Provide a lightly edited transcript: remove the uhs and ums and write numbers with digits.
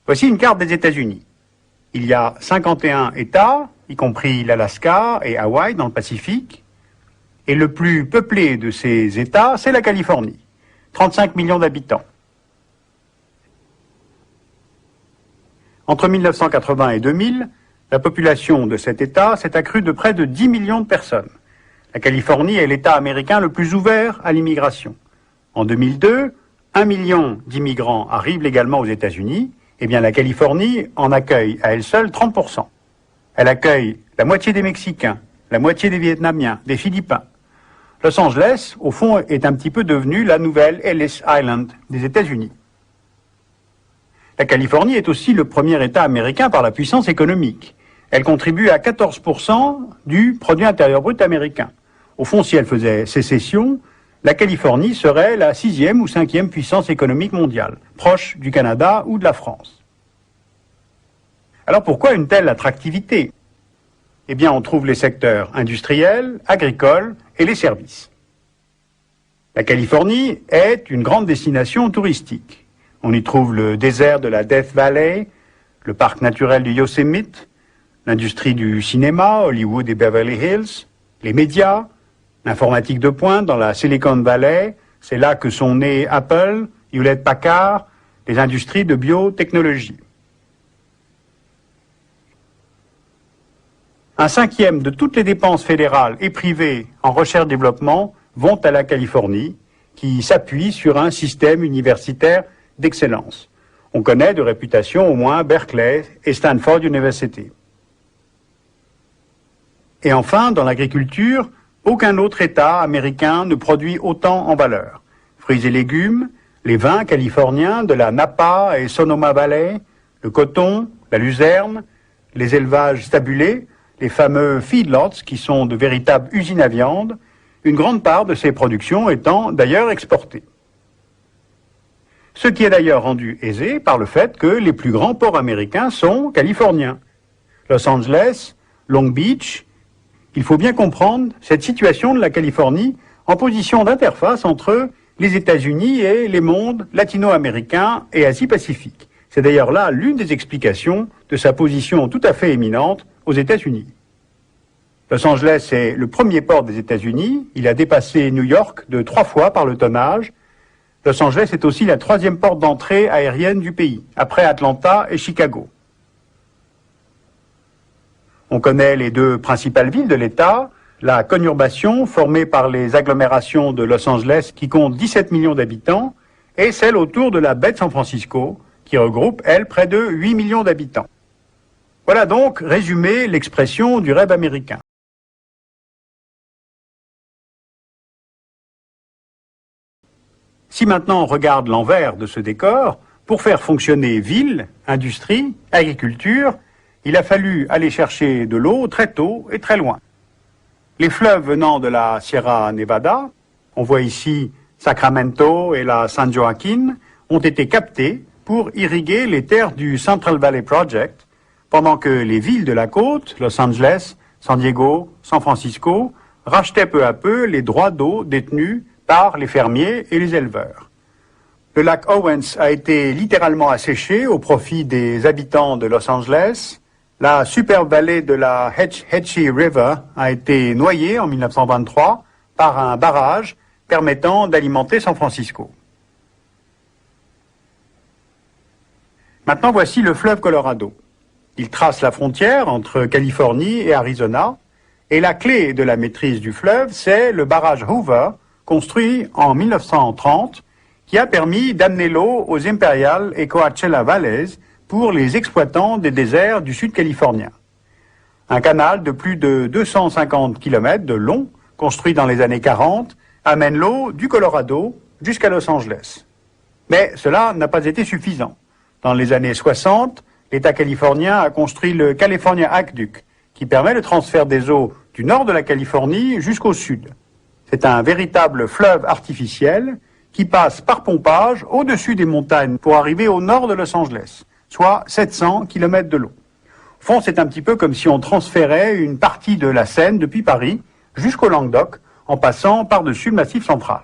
Voici une carte des États-Unis. Il y a 51 États, y compris l'Alaska et Hawaï dans le Pacifique. Et le plus peuplé de ces États, c'est la Californie. 35 millions d'habitants. Entre 1980 et 2000, la population de cet État s'est accrue de près de 10 millions de personnes. La Californie est l'État américain le plus ouvert à l'immigration. En 2002, 1 million d'immigrants arrivent légalement aux États-Unis. Eh bien, la Californie en accueille à elle seule 30%. Elle accueille la moitié des Mexicains, la moitié des Vietnamiens, des Philippins. Los Angeles, au fond, est un petit peu devenue la nouvelle Ellis Island des États-Unis. La Californie est aussi le premier État américain par la puissance économique. Elle contribue à 14% du produit intérieur brut américain. Au fond, si elle faisait sécession, la Californie serait la 6e ou 5e puissance économique mondiale, proche du Canada ou de la France. Alors pourquoi une telle attractivité? Eh bien, on trouve les secteurs industriels, agricoles et les services. La Californie est une grande destination touristique. On y trouve le désert de la Death Valley, le parc naturel du Yosemite, l'industrie du cinéma, Hollywood et Beverly Hills, les médias, l'informatique de pointe dans la Silicon Valley, c'est là que sont nés Apple, Hewlett-Packard, les industries de biotechnologie. Un cinquième de toutes les dépenses fédérales et privées en recherche-développement vont à la Californie, qui s'appuie sur un système universitaire d'excellence. On connaît de réputation au moins Berkeley et Stanford University. Et enfin, dans l'agriculture, aucun autre État américain ne produit autant en valeur. Fruits et légumes, les vins californiens de la Napa et Sonoma Valley, le coton, la luzerne, les élevages stabulés, les fameux feedlots qui sont de véritables usines à viande, une grande part de ces productions étant d'ailleurs exportées. Ce qui est d'ailleurs rendu aisé par le fait que les plus grands ports américains sont californiens. Los Angeles, Long Beach. Il faut bien comprendre cette situation de la Californie en position d'interface entre les États-Unis et les mondes latino-américains et Asie-Pacifique. C'est d'ailleurs là l'une des explications de sa position tout à fait éminente aux États-Unis. Los Angeles est le premier port des États-Unis. Il a dépassé New York de 3 fois par le tonnage. Los Angeles est aussi la 3e porte d'entrée aérienne du pays, après Atlanta et Chicago. On connaît les 2 principales villes de l'État, la conurbation formée par les agglomérations de Los Angeles qui compte 17 millions d'habitants et celle autour de la baie de San Francisco qui regroupe, elle, près de 8 millions d'habitants. Voilà donc, résumé, l'expression du rêve américain. Si maintenant on regarde l'envers de ce décor, pour faire fonctionner ville, industrie, agriculture, il a fallu aller chercher de l'eau très tôt et très loin. Les fleuves venant de la Sierra Nevada, on voit ici Sacramento et la San Joaquin, ont été captés pour irriguer les terres du Central Valley Project, pendant que les villes de la côte, Los Angeles, San Diego, San Francisco, rachetaient peu à peu les droits d'eau détenus par les fermiers et les éleveurs. Le lac Owens a été littéralement asséché au profit des habitants de Los Angeles. La superbe vallée de la Hetchy River a été noyée en 1923 par un barrage permettant d'alimenter San Francisco. Maintenant, voici le fleuve Colorado. Il trace la frontière entre Californie et Arizona, et la clé de la maîtrise du fleuve, c'est le barrage Hoover, construit en 1930, qui a permis d'amener l'eau aux Imperial et Coachella Valleys pour les exploitants des déserts du sud californien. Un canal de plus de 250 km de long, construit dans les années 40, amène l'eau du Colorado jusqu'à Los Angeles. Mais cela n'a pas été suffisant. Dans les années 60, l'État californien a construit le California Aqueduct, qui permet le transfert des eaux du nord de la Californie jusqu'au sud. C'est un véritable fleuve artificiel qui passe par pompage au-dessus des montagnes pour arriver au nord de Los Angeles, soit 700 km de long. Au fond, c'est un petit peu comme si on transférait une partie de la Seine depuis Paris jusqu'au Languedoc en passant par-dessus le Massif central.